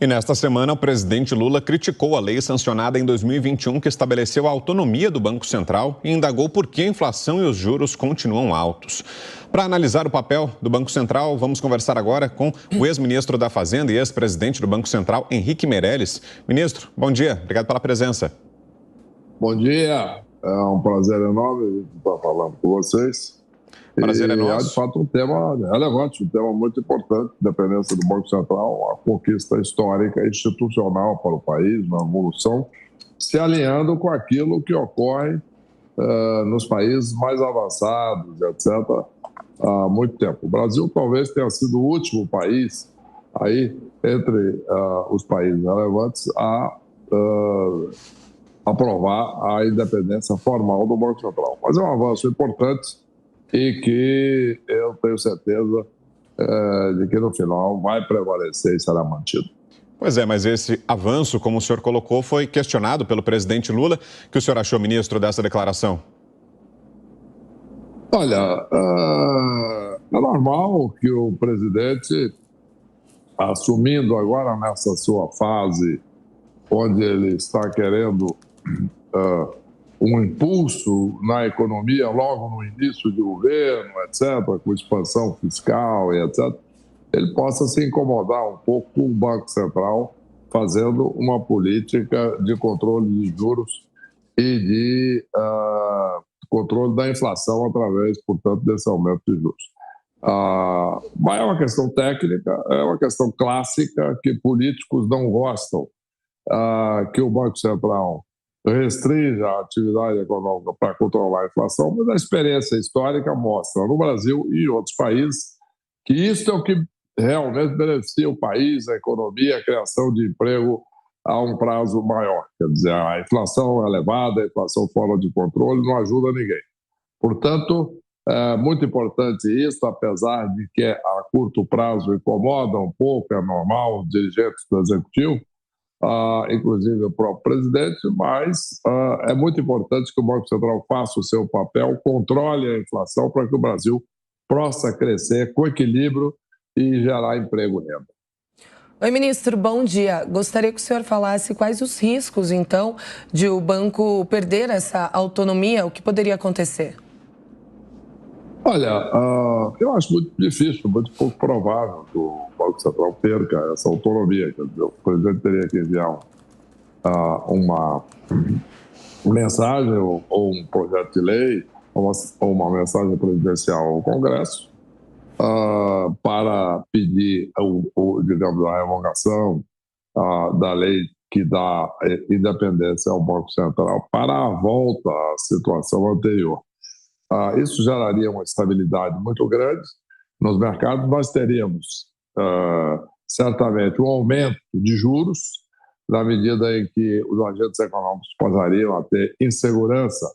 E nesta semana, o presidente Lula criticou a lei sancionada em 2021 que estabeleceu a autonomia do Banco Central e indagou por que a inflação e os juros continuam altos. Para analisar o papel do Banco Central, vamos conversar agora com o ex-ministro da Fazenda e ex-presidente do Banco Central, Henrique Meirelles. Ministro, bom dia. Obrigado pela presença. Bom dia. É um prazer enorme estar falando com vocês. Prazer é nosso. É, de fato, um tema relevante, um tema muito importante, dependência do Banco Central, a conquista histórica e institucional para o país, uma evolução, se alinhando com aquilo que ocorre nos países mais avançados, etc., há muito tempo. O Brasil talvez tenha sido o último país, aí, entre os países relevantes, a aprovar a independência formal do Banco Central. Mas é um avanço importante e que eu tenho certeza de que no final vai prevalecer e será mantido. Pois é, mas esse avanço, como o senhor colocou, foi questionado pelo presidente Lula. O que o senhor achou, ministro, dessa declaração? Olha, é normal que o presidente, assumindo agora nessa sua fase, onde ele está querendo um impulso na economia logo no início do governo, etc., com expansão fiscal e etc., ele possa se incomodar um pouco com o Banco Central fazendo uma política de controle de juros e de controle da inflação através, portanto, desse aumento de juros. Mas é uma questão técnica, é uma questão clássica que políticos não gostam que o Banco Central restrinja a atividade econômica para controlar a inflação, mas a experiência histórica mostra no Brasil e em outros países que isso é o que realmente beneficia o país, a economia, a criação de emprego a um prazo maior. Quer dizer, a inflação elevada, a inflação fora de controle não ajuda ninguém. Portanto, é muito importante isso, apesar de que a curto prazo incomoda um pouco, é normal, os dirigentes do Executivo, inclusive o próprio presidente, mas é muito importante que o Banco Central faça o seu papel, controle a inflação para que o Brasil possa crescer com equilíbrio e gerar emprego e renda. Oi, ministro, bom dia. Gostaria que o senhor falasse quais os riscos, então, de o banco perder essa autonomia, o que poderia acontecer? Olha, eu acho muito difícil, muito pouco provável que o Banco Central perca essa autonomia. Quer dizer, o presidente teria que enviar uma mensagem ou um projeto de lei ou uma mensagem presidencial ao Congresso para pedir, digamos, a revogação da lei que dá independência ao Banco Central para a volta à situação anterior. Isso geraria uma estabilidade muito grande nos mercados. Nós teríamos, certamente, um aumento de juros, na medida em que os agentes econômicos passariam a ter insegurança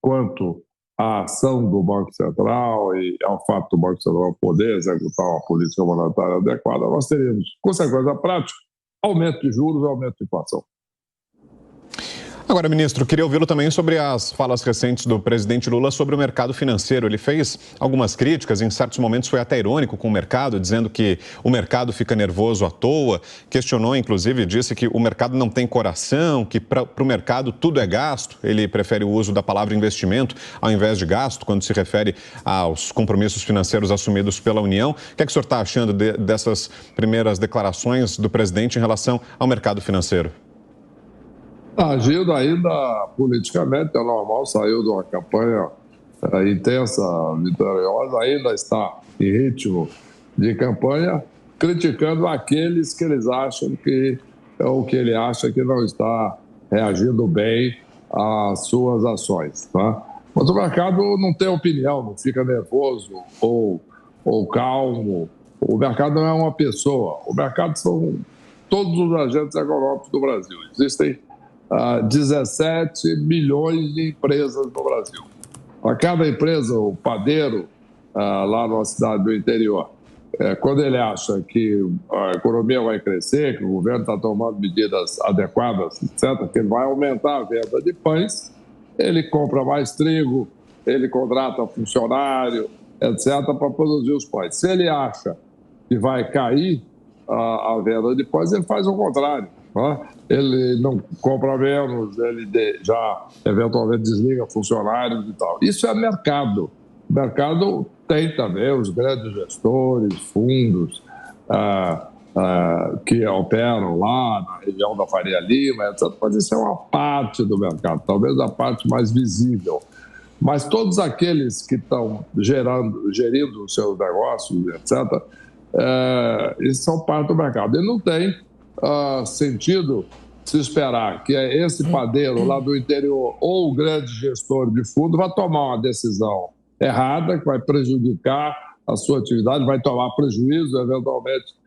quanto à ação do Banco Central e ao fato do Banco Central poder executar uma política monetária adequada. Nós teríamos, consequência prática, aumento de juros e aumento de inflação. Agora, ministro, queria ouvi-lo também sobre as falas recentes do presidente Lula sobre o mercado financeiro. Ele fez algumas críticas, em certos momentos foi até irônico com o mercado, dizendo que o mercado fica nervoso à toa. Questionou, inclusive, disse que o mercado não tem coração, que para o mercado tudo é gasto. Ele prefere o uso da palavra investimento ao invés de gasto, quando se refere aos compromissos financeiros assumidos pela União. O que é que o senhor está achando dessas primeiras declarações do presidente em relação ao mercado financeiro? Agindo ainda politicamente, é normal, saiu de uma campanha intensa, vitoriosa, ainda está em ritmo de campanha, criticando aqueles que eles acham que é o que ele acha que não está reagindo bem às suas ações. Tá? Mas o mercado não tem opinião, não fica nervoso ou calmo. O mercado não é uma pessoa, o mercado são todos os agentes econômicos do Brasil. Existem 17 milhões de empresas no Brasil. A cada empresa, o padeiro, lá numa cidade do interior, quando ele acha que a economia vai crescer, que o governo está tomando medidas adequadas, etc., que ele vai aumentar a venda de pães, ele compra mais trigo, ele contrata funcionário, etc., para produzir os pães. Se ele acha que vai cair a venda de pós, ele faz o contrário. Né? Ele não compra menos, ele já eventualmente desliga funcionários e tal. Isso é mercado. O mercado tem também os grandes gestores, fundos que operam lá na região da Faria Lima, etc. Mas isso é uma parte do mercado, talvez a parte mais visível. Mas todos aqueles que estão gerindo os seus negócios, etc., eles são parte do mercado. E não tem sentido se esperar que esse padeiro lá do interior ou o grande gestor de fundo vai tomar uma decisão errada, que vai prejudicar a sua atividade, vai tomar prejuízo, eventualmente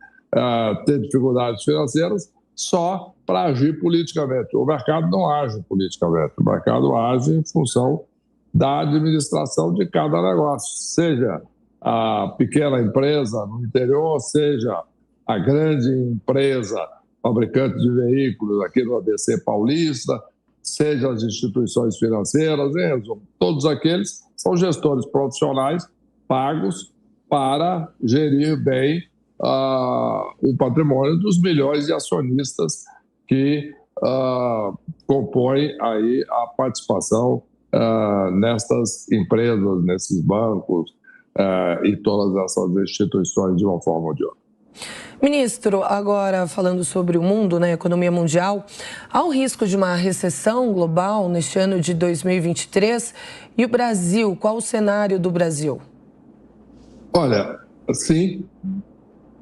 ter dificuldades financeiras, só para agir politicamente. O mercado não age politicamente, o mercado age em função da administração de cada negócio, seja a pequena empresa no interior, seja a grande empresa fabricante de veículos aqui no ABC Paulista, seja as instituições financeiras, em resumo, todos aqueles são gestores profissionais pagos para gerir bem o patrimônio dos milhões de acionistas que compõem aí a participação nestas empresas, nesses bancos e todas essas instituições de uma forma ou de outra. Ministro, agora falando sobre o mundo, né, economia mundial, há um risco de uma recessão global neste ano de 2023? E o Brasil, qual o cenário do Brasil? Olha, sim,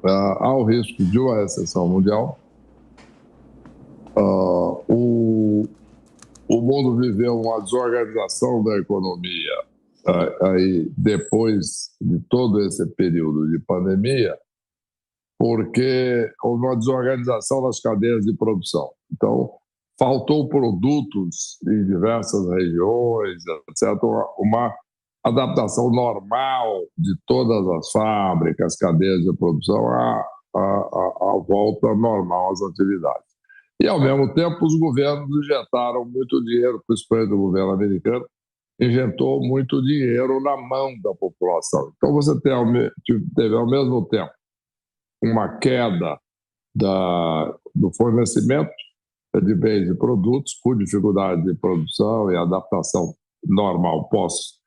há o risco de uma recessão mundial. O mundo viveu uma desorganização da economia aí depois de todo esse período de pandemia, porque houve uma desorganização das cadeias de produção. Então, faltou produtos em diversas regiões, etc., uma adaptação normal de todas as fábricas, cadeias de produção à volta normal às atividades. E, ao mesmo tempo, os governos injetaram muito dinheiro, principalmente do governo americano, injetou muito dinheiro na mão da população. Então, você teve, ao mesmo tempo, uma queda do fornecimento de bens e produtos por dificuldade de produção e adaptação normal pós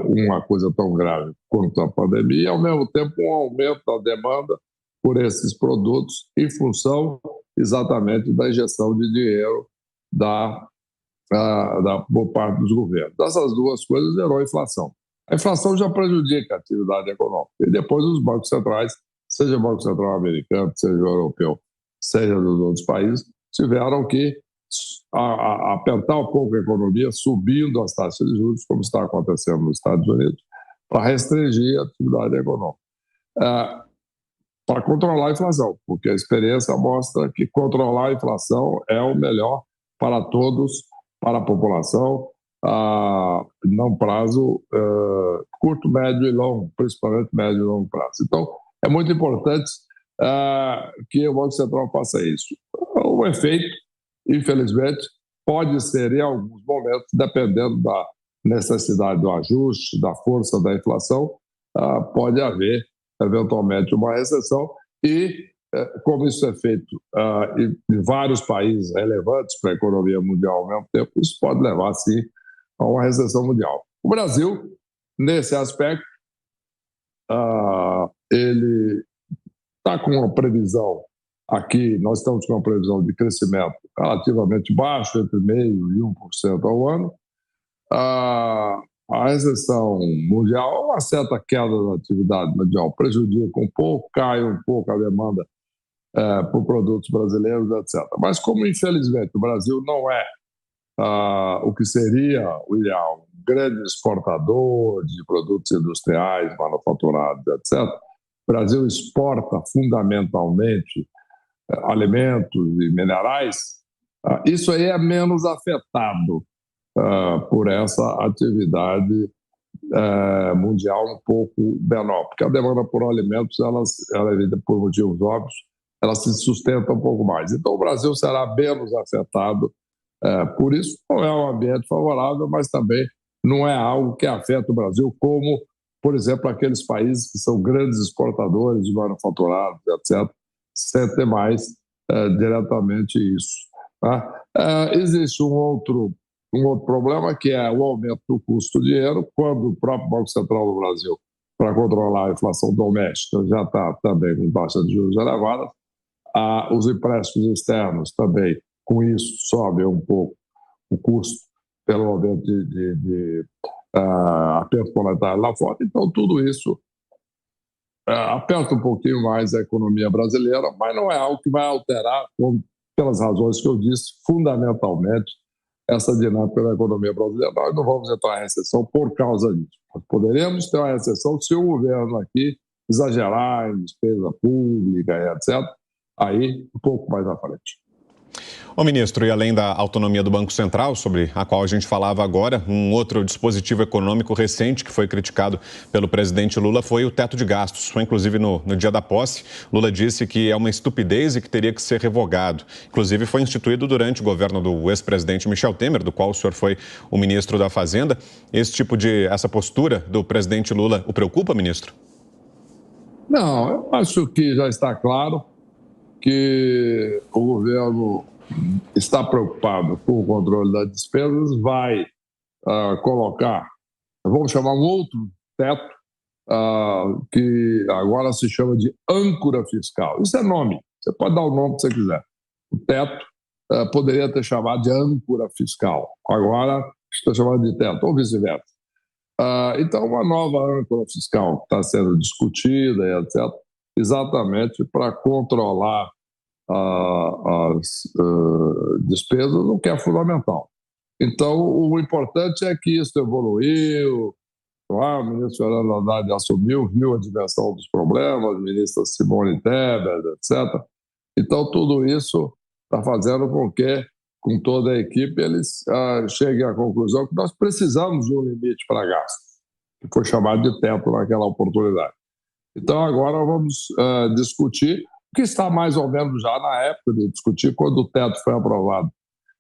uma coisa tão grave quanto a pandemia, e, ao mesmo tempo, um aumento da demanda por esses produtos em função exatamente da injeção de dinheiro por parte dos governos. Dessas duas coisas gerou a inflação. A inflação já prejudica a atividade econômica. E depois os bancos centrais, seja o Banco Central americano, seja o europeu, seja dos outros países, tiveram que apertar um pouco a economia, subindo as taxas de juros, como está acontecendo nos Estados Unidos, para restringir a atividade econômica. Para controlar a inflação, porque a experiência mostra que controlar a inflação é o melhor para todos, para a população, num prazo curto, médio e longo, principalmente médio e longo prazo. Então, é muito importante que o Banco Central faça isso. O efeito, infelizmente, pode ser, em alguns momentos, dependendo da necessidade do ajuste, da força da inflação, pode haver, eventualmente, uma recessão e, como isso é feito em vários países relevantes para a economia mundial ao mesmo tempo, isso pode levar, sim, a uma recessão mundial. O Brasil, nesse aspecto, ele está com uma previsão aqui, nós estamos com uma previsão de crescimento relativamente baixo, entre 0,5% e 1% ao ano. A recessão mundial, uma certa queda da atividade mundial, prejudica um pouco, cai um pouco a demanda por produtos brasileiros, etc. Mas como, infelizmente, o Brasil não é o que seria o ideal, um grande exportador de produtos industriais, manufaturados, etc., o Brasil exporta fundamentalmente alimentos e minerais, isso aí é menos afetado por essa atividade mundial um pouco menor, porque a demanda por alimentos, ela por motivos óbvios, ela se sustenta um pouco mais. Então, o Brasil será menos afetado por isso. Não é um ambiente favorável, mas também não é algo que afeta o Brasil, como, por exemplo, aqueles países que são grandes exportadores de manufaturados, etc., sente mais diretamente isso. Tá? Existe um outro problema, que é o aumento do custo do dinheiro, quando o próprio Banco Central do Brasil, para controlar a inflação doméstica, já está também com taxas de juros elevadas. Os empréstimos externos também, com isso, sobem um pouco o custo pelo aumento de aperto monetário lá fora. Então, tudo isso aperta um pouquinho mais a economia brasileira, mas não é algo que vai alterar, pelas razões que eu disse, fundamentalmente, essa dinâmica da economia brasileira. Nós não vamos entrar em recessão por causa disso. Nós poderemos ter uma recessão se o governo aqui exagerar em despesa pública, etc., aí um pouco mais à frente. Ô ministro, e além da autonomia do Banco Central, sobre a qual a gente falava agora, um outro dispositivo econômico recente que foi criticado pelo presidente Lula foi o teto de gastos. Foi inclusive no dia da posse, Lula disse que é uma estupidez e que teria que ser revogado. Inclusive foi instituído durante o governo do ex-presidente Michel Temer, do qual o senhor foi o ministro da Fazenda. Essa postura do presidente Lula o preocupa, ministro? Não, eu acho que já está claro que o governo está preocupado com o controle das despesas, vai colocar, vamos chamar um outro teto, que agora se chama de âncora fiscal. Isso é nome, você pode dar o nome que você quiser. O teto poderia ter chamado de âncora fiscal, agora está chamado de teto, ou vice-versa. Então, uma nova âncora fiscal está sendo discutida, etc., exatamente para controlar as despesas, o que é fundamental. Então, o importante é que isso evoluiu, o ministro Fernando Haddad assumiu, viu a dimensão dos problemas, a ministra Simone Tebet, etc. Então, tudo isso está fazendo com que, com toda a equipe, eles cheguem à conclusão que nós precisamos de um limite para gastos, que foi chamado de teto naquela oportunidade. Então, agora vamos discutir o que está mais ou menos já na época de discutir, quando o teto foi aprovado.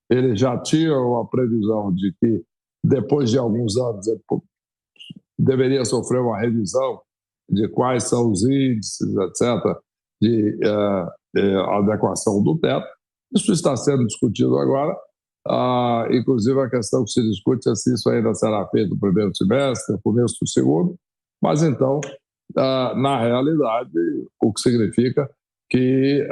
Ele já tinha uma previsão de que, depois de alguns anos, ele deveria sofrer uma revisão de quais são os índices, etc., de adequação do teto. Isso está sendo discutido agora, inclusive a questão que se discute é se isso ainda será feito no primeiro semestre, no começo do segundo, mas então, na realidade, o que significa que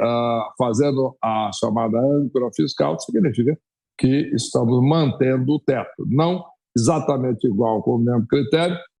fazendo a chamada âncora fiscal significa que estamos mantendo o teto. Não exatamente igual com o mesmo critério,